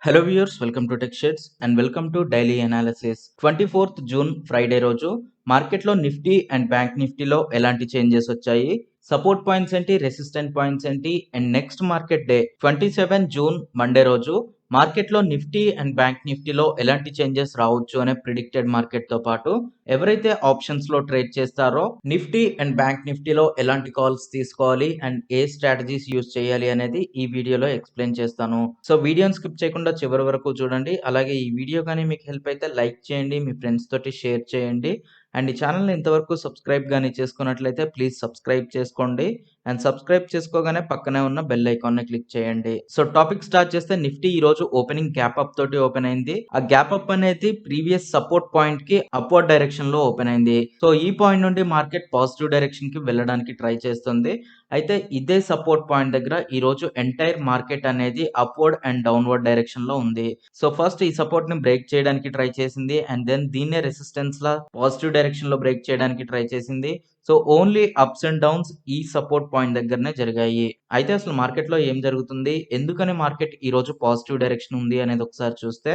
Hello viewers, welcome to tech shares and welcome to daily analysis. 24th June Friday రోజు మార్కెట్లో Nifty and bank నిఫ్టీలో ఎలాంటి changes వచ్చాయి, support points ఏంటి, resistant points ఏంటి, and next market day 27 June Monday రోజు మార్కెట్లో Nifty and bank నిఫ్టీలో ఎలాంటి చేంజెస్ రావచ్చు అనే ప్రిడిక్టెడ్ మార్కెట్ తో పాటు ఎవరైతే ఆప్షన్స్ లో ట్రేడ్ చేస్తారో నిఫ్టీ అండ్ బ్యాంక్ నిఫ్టీలో ఎలాంటి కాల్స్ తీసుకోవాలి అండ్ ఏ స్ట్రాటజీస్ యూస్ చేయాలి అనేది ఈ వీడియోలో ఎక్స్ప్లెయిన్ చేస్తాను. సో వీడియోని స్కిప్ చేయకుండా చివరి వరకు చూడండి. అలాగే ఈ వీడియో కానీ మీకు హెల్ప్ అయితే లైక్ చేయండి, మీ ఫ్రెండ్స్ తోటి షేర్ చేయండి. అండ్ ఈ ఛానల్ని ఇంతవరకు సబ్స్క్రైబ్ కానీ చేసుకున్నట్లయితే ప్లీజ్ సబ్స్క్రైబ్ చేసుకోండి. అండ్ సబ్స్క్రైబ్ చేసుకోగానే పక్కనే ఉన్న బెల్ ఐకాన్ని క్లిక్ చేయండి. సో టాపిక్ స్టార్ట్ చేస్తే నిఫ్టీ ఈ రోజు ఓపెనింగ్ గ్యాప్ అప్ తోటి ఓపెన్ అయింది. ఆ గ్యాప్ అప్ అనేది ప్రీవియస్ సపోర్ట్ పాయింట్ కి అప్వర్డ్ డైరెక్షన్ లో ఓపెన్ అయింది. సో ఈ పాయింట్ నుండి మార్కెట్ పాజిటివ్ డైరెక్షన్ కి వెళ్ళడానికి ట్రై చేస్తుంది. అయితే ఇదే సపోర్ట్ పాయింట్ దగ్గర ఈ రోజు ఎంటైర్ మార్కెట్ అనేది అప్వర్డ్ అండ్ డౌన్వర్డ్ డైరెక్షన్ లో ఉంది. సో ఫస్ట్ ఈ సపోర్ట్ ని బ్రేక్ చేయడానికి ట్రై చేసింది అండ్ దెన్ దీన్నే రెసిస్టెన్స్ లా పాజిటివ్ డైరెక్షన్ లో బ్రేక్ చేయడానికి ట్రై చేసింది. So only ups and downs ఈ సపోర్ట్ పాయింట్ దగ్గరనే జరిగాయి. అయితే అసలు మార్కెట్ లో ఏం జరుగుతుంది, ఎందుకని మార్కెట్ ఈ రోజు పాజిటివ్ డైరెక్షన్ ఉంది అనేది ఒకసారి చూస్తే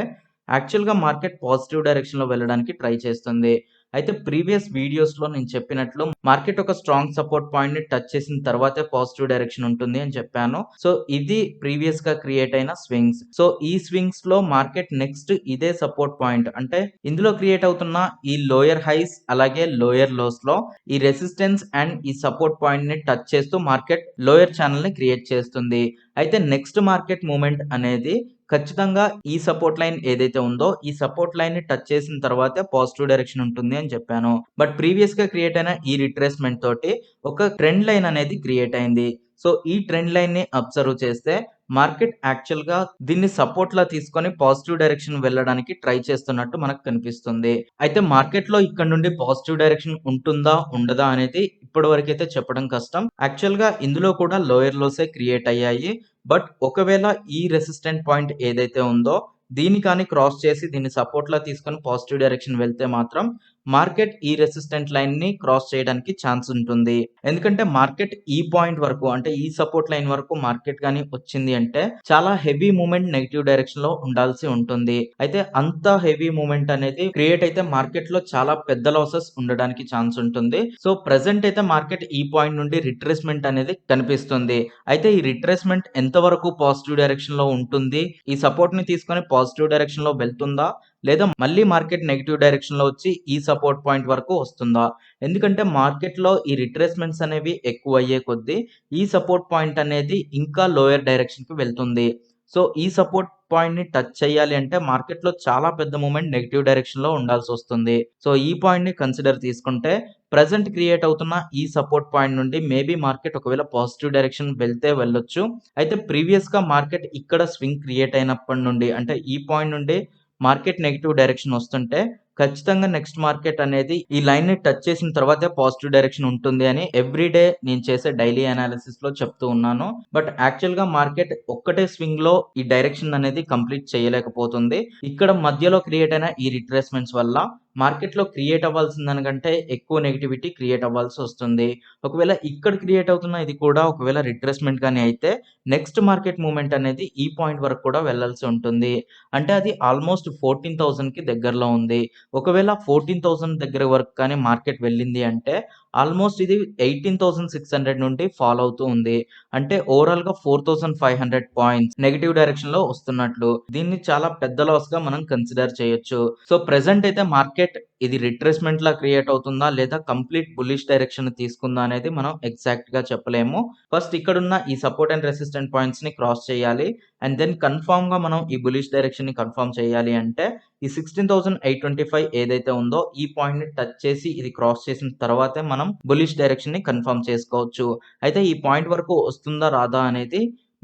యాక్చువల్ గా మార్కెట్ పాజిటివ్ డైరెక్షన్ లో వెళ్ళడానికి ట్రై చేస్తుంది. అయితే ప్రీవియస్ వీడియోస్ లో నేను చెప్పినట్లు మార్కెట్ ఒక స్ట్రాంగ్ సపోర్ట్ పాయింట్ ని టచ్ చేసిన తర్వాతే పాజిటివ్ డైరెక్షన్ ఉంటుంది అని చెప్పాను. సో ఇది ప్రీవియస్ గా క్రియేట్ అయిన స్వింగ్స్. సో ఈ స్వింగ్స్ లో మార్కెట్ నెక్స్ట్ ఇదే సపోర్ట్ పాయింట్ అంటే ఇందులో క్రియేట్ అవుతున్న ఈ లోయర్ హైస్ అలాగే లోయర్ లోస్ లో ఈ రెసిస్టెన్స్ అండ్ ఈ సపోర్ట్ పాయింట్ ని టచ్ చేస్తూ మార్కెట్ లోయర్ ఛానల్ ని క్రియేట్ చేస్తుంది. అయితే నెక్స్ట్ మార్కెట్ మూమెంట్ అనేది ఖచ్చితంగా ఈ సపోర్ట్ లైన్ ఏదైతే ఉందో ఈ సపోర్ట్ లైన్ ని టచ్ చేసిన తర్వాతే పాజిటివ్ డైరెక్షన్ ఉంటుంది అని చెప్పాను. బట్ ప్రీవియస్ గా క్రియేట్ అయిన ఈ రిట్రేస్మెంట్ తోటి ఒక ట్రెండ్ లైన్ అనేది క్రియేట్ అయింది. సో ఈ ట్రెండ్ లైన్ ని అబ్జర్వ్ చేస్తే మార్కెట్ యాక్చువల్ గా దీన్ని సపోర్ట్ లా తీసుకొని పాజిటివ్ డైరెక్షన్ వెళ్ళడానికి ట్రై చేస్తున్నట్టు మనకు కనిపిస్తుంది. అయితే మార్కెట్ లో ఇక్కడ నుండి పాజిటివ్ డైరెక్షన్ ఉంటుందా ఉండదా అనేది ఇప్పటి వరకు అయితే చెప్పడం కష్టం. యాక్చువల్ గా ఇందులో కూడా లోయర్ లోసే క్రియేట్ అయ్యాయి. బట్ ఒకవేళ ఈ రెసిస్టెంట్ పాయింట్ ఏదైతే ఉందో దీన్ని కానీ క్రాస్ చేసి దీన్ని సపోర్ట్ లా తీసుకొని పాజిటివ్ డైరెక్షన్ వెళ్తే మాత్రం మార్కెట్ ఈ రెసిస్టెంట్ లైన్ ని క్రాస్ చేయడానికి ఛాన్స్ ఉంటుంది. ఎందుకంటే మార్కెట్ ఈ పాయింట్ వరకు అంటే ఈ సపోర్ట్ లైన్ వరకు మార్కెట్ గానీ వచ్చింది అంటే చాలా హెవీ మూమెంట్ నెగిటివ్ డైరెక్షన్ లో ఉండాల్సి ఉంటుంది. అయితే అంత హెవీ మూమెంట్ అనేది క్రియేట్ అయితే మార్కెట్ లో చాలా పెద్ద లాసెస్ ఉండడానికి ఛాన్స్ ఉంటుంది. సో ప్రెసెంట్ అయితే మార్కెట్ ఈ పాయింట్ నుండి రిట్రేస్మెంట్ అనేది కనిపిస్తుంది. అయితే ఈ రిట్రేస్మెంట్ ఎంత వరకు పాజిటివ్ డైరెక్షన్ లో ఉంటుంది, ఈ సపోర్ట్ ని తీసుకొని పాజిటివ్ డైరెక్షన్ లో వెళ్తుందా లేదా మళ్ళీ మార్కెట్ నెగిటివ్ డైరెక్షన్ లో వచ్చి ఈ సపోర్ట్ పాయింట్ వరకు వస్తుందా? ఎందుకంటే మార్కెట్ లో ఈ రిట్రేస్మెంట్స్ అనేవి ఎక్కువ అయ్యే కొద్దీ ఈ సపోర్ట్ పాయింట్ అనేది ఇంకా లోయర్ డైరెక్షన్ కి వెళ్తుంది. సో ఈ సపోర్ట్ పాయింట్ ని టచ్ చేయాలి అంటే మార్కెట్ లో చాలా పెద్ద మూమెంట్ నెగిటివ్ డైరెక్షన్ లో ఉండాల్సి వస్తుంది. సో ఈ పాయింట్ ని కన్సిడర్ తీసుకుంటే ప్రెసెంట్ క్రియేట్ అవుతున్న ఈ సపోర్ట్ పాయింట్ నుండి మేబీ మార్కెట్ ఒకవేళ పాజిటివ్ డైరెక్షన్ వెళ్తే వెళ్ళొచ్చు. అయితే ప్రీవియస్ గా మార్కెట్ ఇక్కడ స్వింగ్ క్రియేట్ అయినప్పటి నుండి అంటే ఈ పాయింట్ నుండి మార్కెట్ నెగిటివ్ డైరెక్షన్ వస్తుంటే ఖచ్చితంగా నెక్స్ట్ మార్కెట్ అనేది ఈ లైన్ ని టచ్ చేసిన తర్వాతే పాజిటివ్ డైరెక్షన్ ఉంటుంది అని ఎవ్రీ డే నేను చేసే డైలీ అనాలిసిస్ లో చెప్తూ ఉన్నాను. బట్ యాక్చువల్ గా మార్కెట్ ఒక్కటే స్వింగ్ లో ఈ డైరెక్షన్ అనేది కంప్లీట్ చేయలేకపోతుంది. ఇక్కడ మధ్యలో క్రియేట్ అయిన ఈ రిట్రేస్మెంట్స్ వల్ల మార్కెట్ లో క్రియేట్ అవ్వాల్సిన దానికంటే ఎక్కువ నెగిటివిటీ క్రియేట్ అవ్వాల్సి వస్తుంది. ఒకవేళ ఇక్కడ క్రియేట్ అవుతున్న ఇది కూడా ఒకవేళ రిట్రేస్మెంట్ గానీ అయితే నెక్స్ట్ మార్కెట్ మూవ్మెంట్ అనేది ఈ పాయింట్ వరకు కూడా వెళ్ళాల్సి ఉంటుంది. అంటే అది ఆల్మోస్ట్ 14,000 కి దగ్గరలో ఉంది. ఒకవేళ 14,000 దగ్గర వరకు కానీ మార్కెట్ వెళ్ళింది అంటే ఆల్మోస్ట్ ఇది 18,600 నుండి ఫాల్ అవుతూ ఉంది. అంటే ఓవరాల్ గా 4,500 పాయింట్స్ నెగిటివ్ డైరెక్షన్ లో వస్తున్నట్లు. దీన్ని చాలా పెద్ద లాస్ గా మనం కన్సిడర్ చేయొచ్చు. సో ప్రెసెంట్ అయితే మార్కెట్ ఇది రిట్రేస్మెంట్ లా క్రియేట్ అవుతుందా లేదా కంప్లీట్ బుల్లిష్ డైరెక్షన్ తీసుకుందా అనేది మనం ఎగ్జాక్ట్ గా చెప్పలేము. ఫస్ట్ ఇక్కడున్న ఈ సపోర్ట్ అండ్ రెసిస్టెంట్ పాయింట్స్ ని క్రాస్ చేయాలి అండ్ దెన్ కన్ఫర్మ్ గా మనం ఈ బులిష్ డైరెక్షన్ ని కన్ఫర్మ్ చేయాలి అంటే ఈ 16,825 ఏదైతే ఉందో ఈ పాయింట్ ని టచ్ చేసి ఇది క్రాస్ చేసిన తర్వాతే మనం బులిష్ డైరెక్షన్ ని కన్ఫర్మ్ చేసుకోవచ్చు. అయితే ఈ పాయింట్ వరకు వస్తుందా రాదా అనేది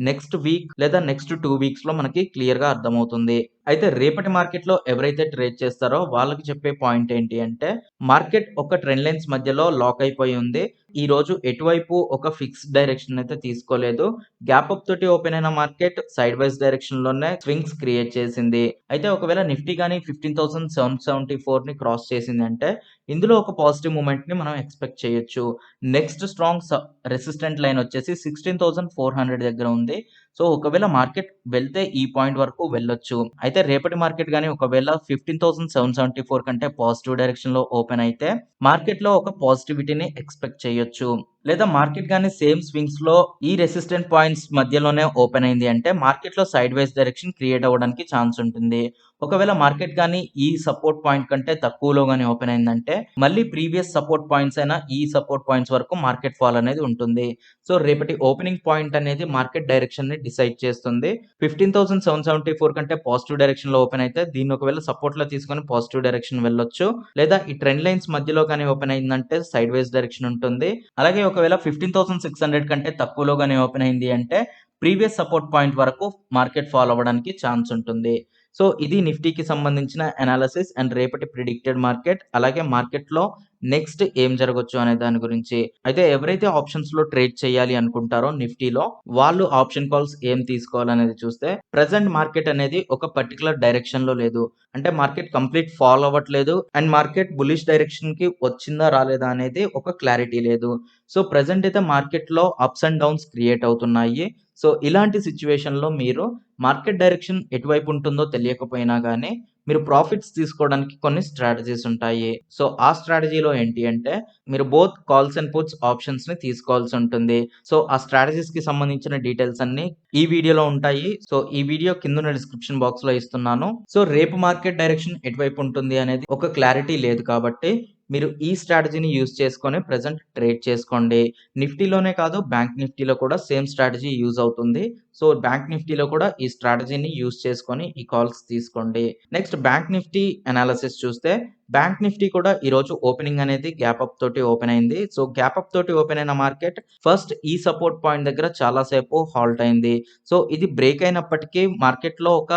నెక్స్ట్ వీక్ లేదా నెక్స్ట్ 2 వీక్స్ లో మనకి క్లియర్ గా అర్థమవుతుంది. అయితే రేపటి మార్కెట్ లో ఎవరైతే ట్రేడ్ చేస్తారో వాళ్ళకి చెప్పే పాయింట్ ఏంటి అంటే మార్కెట్ ఒక ట్రెండ్ లైన్స్ మధ్యలో లాక్ అయిపోయి ఉంది. ఈ రోజు ఎటువైపు ఒక ఫిక్స్డ్ డైరెక్షన్ అయితే తీసుకోలేదు. గ్యాప్ అప్ తోటి ఓపెన్ అయిన మార్కెట్ సైడ్ వైజ్ డైరెక్షన్ లోనే స్వింగ్స్ క్రియేట్ చేసింది. అయితే ఒకవేళ నిఫ్టీ గానీ 15,774 ని క్రాస్ చేసింది అంటే ఇందులో ఒక పాజిటివ్ మూమెంట్ ని మనం ఎక్స్పెక్ట్ చేయొచ్చు. నెక్స్ట్ స్ట్రాంగ్ రెసిస్టెంట్ లైన్ వచ్చేసి 16,400 దగ్గర ఉంది. సో ఒకవేళ మార్కెట్ వెళ్తే ఈ పాయింట్ వరకు వెళ్ళొచ్చు. అయితే రేపటి మార్కెట్ గాని ఒకవేళ 15,774 కంటే పాజిటివ్ డైరెక్షన్‌లో ఓపెన్ అయితే మార్కెట్‌లో ఒక పాజిటివిటీని ఎక్స్‌పెక్ట్ చేయొచ్చు. లేదా మార్కెట్ గాని సేమ్ స్వింగ్స్‌లో ఈ రెసిస్టెంట్ పాయింట్స్ మధ్యలోనే ఓపెన్ అయింది అంటే మార్కెట్‌లో సైడ్ వైస్ డైరెక్షన్ క్రియేట్ అవ్వడానికి ఛాన్స్ ఉంటుంది. ఒకవేళ మార్కెట్ గాని ఈ సపోర్ట్ పాయింట్ కంటే తక్కువలో గాని ఓపెన్ అయిందంటే మళ్ళీ ప్రీవియస్ సపోర్ట్ పాయింట్స్ అయిన ఈ సపోర్ట్ పాయింట్స్ వరకు మార్కెట్ ఫాల్ అనేది ఉంటుంది. సో రేపటి ఓపెనింగ్ పాయింట్ అనేది మార్కెట్ డైరెక్షన్‌ని డిసైడ్ చేస్తుంది. 15,774 కంటే పాజిటివ్ డైరెక్షన్‌లో ఓపెన్ అయితే దీన్ని ఒకవేళ సపోర్ట్‌లో తీసుకొని పాజిటివ్ డైరెక్షన్ వెళ్ళొచ్చు. లేదా ఈ ట్రెండ్ లైన్స్ మధ్యలో గాని ఓపెన్ అయిందంటే సైడ్ వైస్ డైరెక్షన్ ఉంటుంది. అలాగే ఒకవేళ 15,600 కంటే తక్కువలో గాని ఓపెన్ అయింది అంటే ప్రీవియస్ సపోర్ట్ పాయింట్ వరకు మార్కెట్ ఫాల్ అవ్వడానికి ఛాన్స్ ఉంటుంది. సో ఇది నిఫ్టీకి సంబంధించిన అనాలిసిస్ అండ్ రేపటి ప్రిడిక్టెడ్ మార్కెట్. అలాగే మార్కెట్‌లో నెక్స్ట్ ఏం జరగొచ్చు అనే దాని గురించి. అయితే ఎవరైతే ఆప్షన్స్‌లో ట్రేడ్ చేయాలి అనుకుంటారో నిఫ్టీలో వాళ్ళు ఆప్షన్ కాల్స్ ఏం తీసుకోవాలనేది చూస్తే ప్రెజెంట్ మార్కెట్ అనేది ఒక పర్టిక్యులర్ డైరెక్షన్‌లో లేదు. అంటే మార్కెట్ కంప్లీట్ ఫాల్ అవ్వట్లేదు అండ్ మార్కెట్ బుల్లిష్ డైరెక్షన్‌కి వచ్చిందా రాలేదా అనేది ఒక క్లారిటీ లేదు. సో ప్రెజెంట్ అయితే మార్కెట్‌లో అప్స్ అండ్ డౌన్స్ క్రియేట్ అవుతున్నాయి. సో ఇలాంటి సిట్యుయేషన్‌లో మీరు మార్కెట్ డైరెక్షన్ ఎటువైపు ఉంటుందో తెలియకపోయినా గానీ మీరు ప్రాఫిట్స్ తీసుకోవడానికి కొన్ని స్ట్రాటజీస్ ఉంటాయి. సో ఆ స్ట్రాటజీలో ఏంటి అంటే మీరు బోత్ కాల్స్ అండ్ పుట్స్ ఆప్షన్స్‌ని తీసుకోవాల్సి ఉంటుంది. సో ఆ స్ట్రాటజీస్‌కి సంబంధించిన డీటెయిల్స్ అన్నీ ఈ వీడియోలో ఉంటాయి. సో ఈ వీడియో కిందున్న డిస్క్రిప్షన్ బాక్స్‌లో ఇస్తున్నాను. సో రేపు మార్కెట్ డైరెక్షన్ ఎటువైపు ఉంటుంది అనేది ఒక క్లారిటీ లేదు కాబట్టి మీరు ఈ స్ట్రాటజీని యూజ్ చేసుకొని ప్రెజెంట్ ట్రేడ్ చేసుకోండి. నిఫ్టీలోనే కాదు బ్యాంక్ నిఫ్టీలో కూడా సేమ్ స్ట్రాటజీ యూజ్ అవుతుంది. సో బ్యాంక్ నిఫ్టీలో కూడా ఈ స్ట్రాటజీని యూజ్ చేసుకొని ఈ కాల్స్ తీసుకోండి. నెక్స్ట్ బ్యాంక్ నిఫ్టీ అనాలిసిస్ చూస్తే బ్యాంక్ నిఫ్టీ కూడా ఈరోజు ఓపెనింగ్ అనేది గ్యాప్ అప్ తోటి ఓపెన్ అయింది. సో గ్యాప్ అప్ తోటి ఓపెన్ అయిన మార్కెట్ ఫస్ట్ ఈ సపోర్ట్ పాయింట్ దగ్గర చాలా సేపు హాల్ట్ అయింది. సో ఇది బ్రేక్ అయినప్పటికీ మార్కెట్‌లో ఒక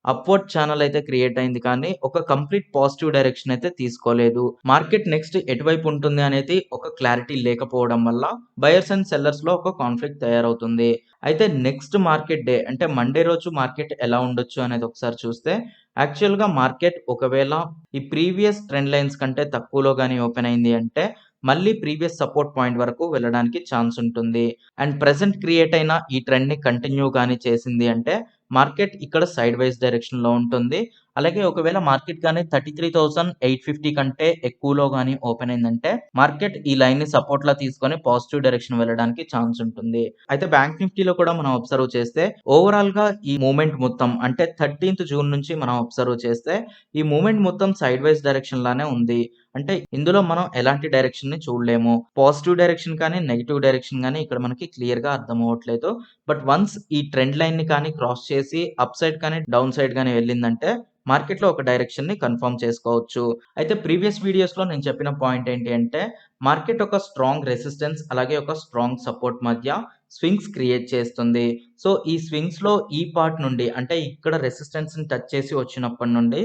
అప్‌వర్డ్ ఛానెల్ అయితే క్రియేట్ అయింది కానీ ఒక కంప్లీట్ పాజిటివ్ డైరెక్షన్ అయితే తీసుకోలేదు. మార్కెట్ నెక్స్ట్ ఎటువైపు ఉంటుంది అనేది ఒక క్లారిటీ లేకపోవడం వల్ల బయర్స్ అండ్ సెల్లర్స్‌లో ఒక కాన్‌ఫ్లిక్ట్ తయారవుతుంది. అయితే నెక్స్ట్ మార్కెట్ డే అంటే మండే రోజు మార్కెట్ ఎలా ఉండొచ్చు అనేది ఒకసారి చూస్తే యాక్చువల్‌గా మార్కెట్ ఒకవేళ ఈ ప్రీవియస్ ట్రెండ్ లైన్స్ కంటే తక్కువలో గాని ఓపెన్ అయింది అంటే మళ్ళీ ప్రీవియస్ సపోర్ట్ పాయింట్ వరకు వెళ్ళడానికి ఛాన్స్ ఉంటుంది. అండ్ ప్రెజెంట్ క్రియేట్ అయిన ఈ ట్రెండ్‌ని కంటిన్యూ గాని చేసింది అంటే మార్కెట్ ఇక్కడ సైడ్ వైస్ డైరెక్షన్‌లో ఉంటుంది. అలాగే ఒకవేళ మార్కెట్ గాని 33,850 కంటే ఎక్కువలో గాని ఓపెన్ అయిందంటే మార్కెట్ ఈ లైన్‌ని సపోర్ట్‌లా తీసుకొని పాజిటివ్ డైరెక్షన్ వెళ్ళడానికి ఛాన్స్ ఉంటుంది. అయితే బ్యాంక్ నిఫ్టీలో కూడా మనం అబ్జర్వ్ చేస్తే ఓవరాల్‌గా ఈ మూవ్‌మెంట్ మొత్తం అంటే 13థ్ జూన్ నుంచి మనం అబ్జర్వ్ చేస్తే ఈ మూవ్‌మెంట్ మొత్తం సైడ్ వైస్ డైరెక్షన్ లానే ఉంది. అంటే ఇందులో మనం ఎలాంటి డైరెక్షన్‌ని చూడలేము. పాజిటివ్ డైరెక్షన్ కానీ, నెగెటివ్ డైరెక్షన్ గాని ఇక్కడ మనకి క్లియర్‌గా అర్థం అవ్వట్లేదు. బట్ వన్స్ ఈ ట్రెండ్ లైన్‌ని కానీ క్రాస్ చేసి అప్ సైడ్ కానీ, డౌన్ సైడ్ గాని వెళ్ళిందంటే మార్కెట్‌లో ఒక డైరెక్షన్‌ని కన్ఫర్మ్ చేసుకోవచ్చు. అయితే ప్రీవియస్ వీడియోస్‌లో నేను చెప్పిన పాయింట్ ఏంటి అంటే మార్కెట్ ఒక స్ట్రాంగ్ రెసిస్టెన్స్ అలాగే ఒక స్ట్రాంగ్ సపోర్ట్ మధ్య స్వింగ్స్ క్రియేట్ చేస్తుంది. సో ఈ స్వింగ్స్‌లో ఈ పార్ట్ నుండి అంటే ఇక్కడ రెసిస్టెన్స్‌ని టచ్ చేసి వచ్చినప్పటి నుండి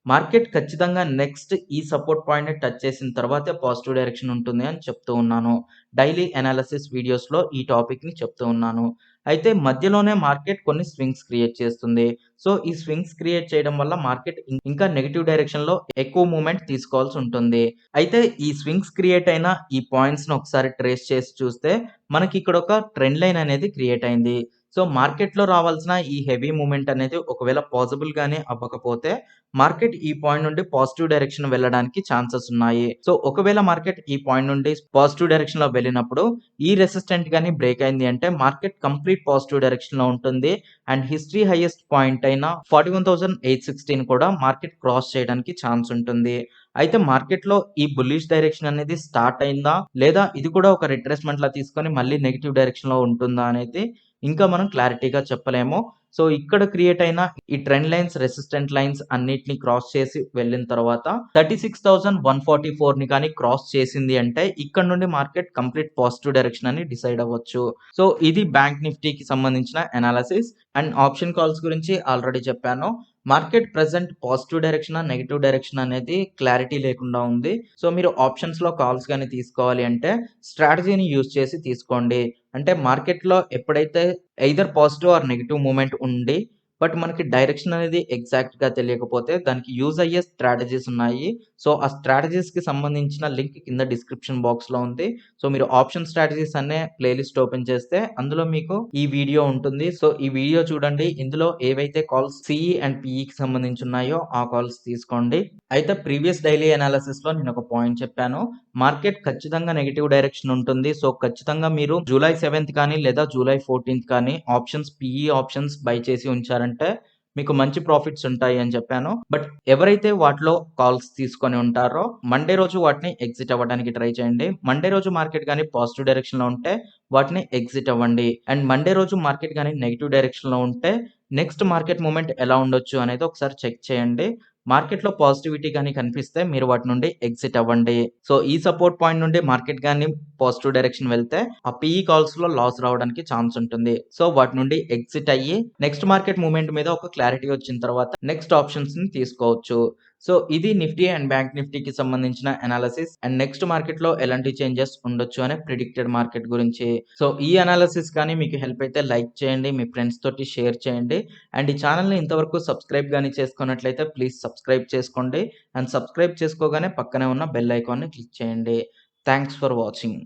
మార్కెట్ ఖచ్చితంగా నెక్స్ట్ ఈ సపోర్ట్ పాయింట్‌ని టచ్ చేసిన తర్వాతే పాజిటివ్ డైరెక్షన్ ఉంటుంది అని చెప్తూ ఉన్నాను. డైలీ అనాలిసిస్ వీడియోస్‌లో ఈ టాపిక్‌ని చెప్తూ ఉన్నాను. అయితే మధ్యలోనే మార్కెట్ కొన్ని స్వింగ్స్ క్రియేట్ చేస్తుంది. సో ఈ స్వింగ్స్ క్రియేట్ చేయడం వల్ల మార్కెట్ ఇంకా నెగెటివ్ డైరెక్షన్‌లో ఎక్కువ మూవ్‌మెంట్ తీసుకోవాల్సి ఉంటుంది. అయితే ఈ స్వింగ్స్ క్రియేట్ అయిన ఈ పాయింట్స్‌ని ఒకసారి ట్రేస్ చేసి చూస్తే మనకి ఇక్కడ ఒక ట్రెండ్ లైన్ అనేది క్రియేట్ అయింది. సో మార్కెట్‌లో రావాల్సిన ఈ హెవీ మూవ్‌మెంట్ అనేది ఒకవేళ పాసిబుల్ గాని అవ్వకపోతే మార్కెట్ ఈ పాయింట్ నుండి పాజిటివ్ డైరెక్షన్ వెళ్ళడానికి ఛాన్సెస్ ఉన్నాయి. సో ఒకవేళ మార్కెట్ ఈ పాయింట్ నుండి పాజిటివ్ డైరెక్షన్‌లో వెళ్ళినప్పుడు ఈ రెసిస్టెంట్ గాని బ్రేక్ అయింది అంటే మార్కెట్ కంప్లీట్ పాజిటివ్ డైరెక్షన్‌లో ఉంటుంది. అండ్ హిస్టరీ హైయెస్ట్ పాయింట్ అయిన 41,816 కూడా మార్కెట్ క్రాస్ చేయడానికి ఛాన్స్ ఉంటుంది. అయితే మార్కెట్‌లో ఈ బుల్లిష్ డైరెక్షన్ అనేది స్టార్ట్ అయిందా? లేదా ఇది కూడా ఒక రిట్రేస్‌మెంట్‌లా తీసుకొని మళ్ళీ నెగెటివ్ డైరెక్షన్‌లో ఉంటుందా అనేది ఇంకా మనం క్లారిటీగా చెప్పలేము. సో ఇక్కడ క్రియేట్ అయిన ఈ ట్రెండ్ లైన్స్, రెసిస్టెంట్ లైన్స్ అన్నిటిని క్రాస్ చేసి వెళ్ళిన తర్వాత 36,144ని కానీ క్రాస్ చేసింది అంటే ఇక్కడ నుండి మార్కెట్ కంప్లీట్ పాజిటివ్ డైరెక్షన్ అని డిసైడ్ అవ్వచ్చు. సో ఇది బ్యాంక్ నిఫ్టీకి సంబంధించిన అనాలిసిస్ అండ్ ఆప్షన్ కాల్స్ గురించి ఆల్రెడీ చెప్పాను. మార్కెట్ ప్రెజెంట్ పాజిటివ్ డైరెక్షనా, నెగెటివ్ డైరెక్షన్ అనేది క్లారిటీ లేకుండా ఉంది. సో మీరు ఆప్షన్స్‌లో కాల్స్ గాని తీసుకోవాలి అంటే స్ట్రాటజీని యూజ్ చేసి తీసుకోండి. అంటే మార్కెట్‌లో ఎప్పుడైతే either positive or negative movement ఉండి బట్ మనకి డైరెక్షన్ అనేది ఎగ్జాక్ట్‌గా తెలియకపోతే దానికి యూజ్ అయ్యే స్ట్రాటజీస్ ఉన్నాయి. సో, ఆ స్ట్రాటజీస్‌కి సంబంధించిన లింక్ కింద డిస్క్రిప్షన్ బాక్స్‌లో ఉంది. సో, మీరు ఆప్షన్ స్ట్రాటజీస్ అనే ప్లేలిస్ట్ ఓపెన్ చేస్తే అందులో మీకు ఈ వీడియో ఉంటుంది. సో, ఈ వీడియో చూడండి. ఇందులో ఏవైతే కాల్స్ సీఈ అండ్ పీఈకి సంబంధించి ఉన్నాయో ఆ కాల్స్ తీసుకోండి. అయితే ప్రీవియస్ డైలీ అనాలిసిస్‌లో నేనొక పాయింట్ చెప్పాను. మార్కెట్ ఖచ్చితంగా నెగెటివ్ డైరెక్షన్ ఉంటుంది. సో, ఖచ్చితంగా మీరు జూలై 7థ్ కానీ లేదా జూలై 14థ్ కానీ ఆప్షన్స్ పీఈ ఆప్షన్స్ బై చేసి ఉంచారంటే మీకు మంచి ప్రాఫిట్స్ ఉంటాయి అని చెప్పాను. బట్ ఎవరైతే వాటిలో కాల్స్ తీసుకొని ఉంటారో మండే రోజు వాటిని ఎగ్జిట్ అవ్వడానికి ట్రై చేయండి. మండే రోజు మార్కెట్ గాని పాజిటివ్ డైరెక్షన్‌లో ఉంటే వాటిని ఎగ్జిట్ అవ్వండి. అండ్ మండే రోజు మార్కెట్ గాని నెగెటివ్ డైరెక్షన్‌లో ఉంటే నెక్స్ట్ మార్కెట్ మూవ్‌మెంట్ ఎలా ఉండొచ్చు అనేది ఒకసారి చెక్ చేయండి. మార్కెట్‌లో పాజిటివిటీ గాని కనిపిస్తే మీరు వాటి నుండి ఎగ్జిట్ అవ్వండి. సో, ఈ సపోర్ట్ పాయింట్ నుండి మార్కెట్ గాని పాజిటివ్ డైరెక్షన్ వెళ్తే ఆ పీఈ కాల్స్‌లో లాస్ రావడానికి ఛాన్స్ ఉంటుంది. సో, వాటి నుండి ఎగ్జిట్ అయ్యి నెక్స్ట్ మార్కెట్ మూవ్‌మెంట్ మీద ఒక క్లారిటీ వచ్చిన తర్వాత నెక్స్ట్ ఆప్షన్స్‌ని తీసుకోవచ్చు. సో, ఇది నిఫ్టీ అండ్ బ్యాంక్ నిఫ్టీకి సంబంధించిన అనాలిసిస్ అండ్ నెక్స్ట్ మార్కెట్‌లో ఎలాంటి చేంజెస్ ఉండొచ్చు అనే ప్రిడిక్టెడ్ మార్కెట్ గురించి. సో, ఈ అనాలిసిస్ కానీ మీకు హెల్ప్ అయితే లైక్ చేయండి. మీ ఫ్రెండ్స్ తోటి షేర్ చేయండి. అండ్ ఈ ఛానెల్‌ని ఇంతవరకు సబ్స్క్రైబ్ గాని చేసుకున్నట్లయితే ప్లీజ్ సబ్స్క్రైబ్ చేసుకోండి. అండ్ సబ్స్క్రైబ్ చేసుకోగానే పక్కనే ఉన్న బెల్ ఐకాన్‌ని క్లిక్ చేయండి. Thanks for watching.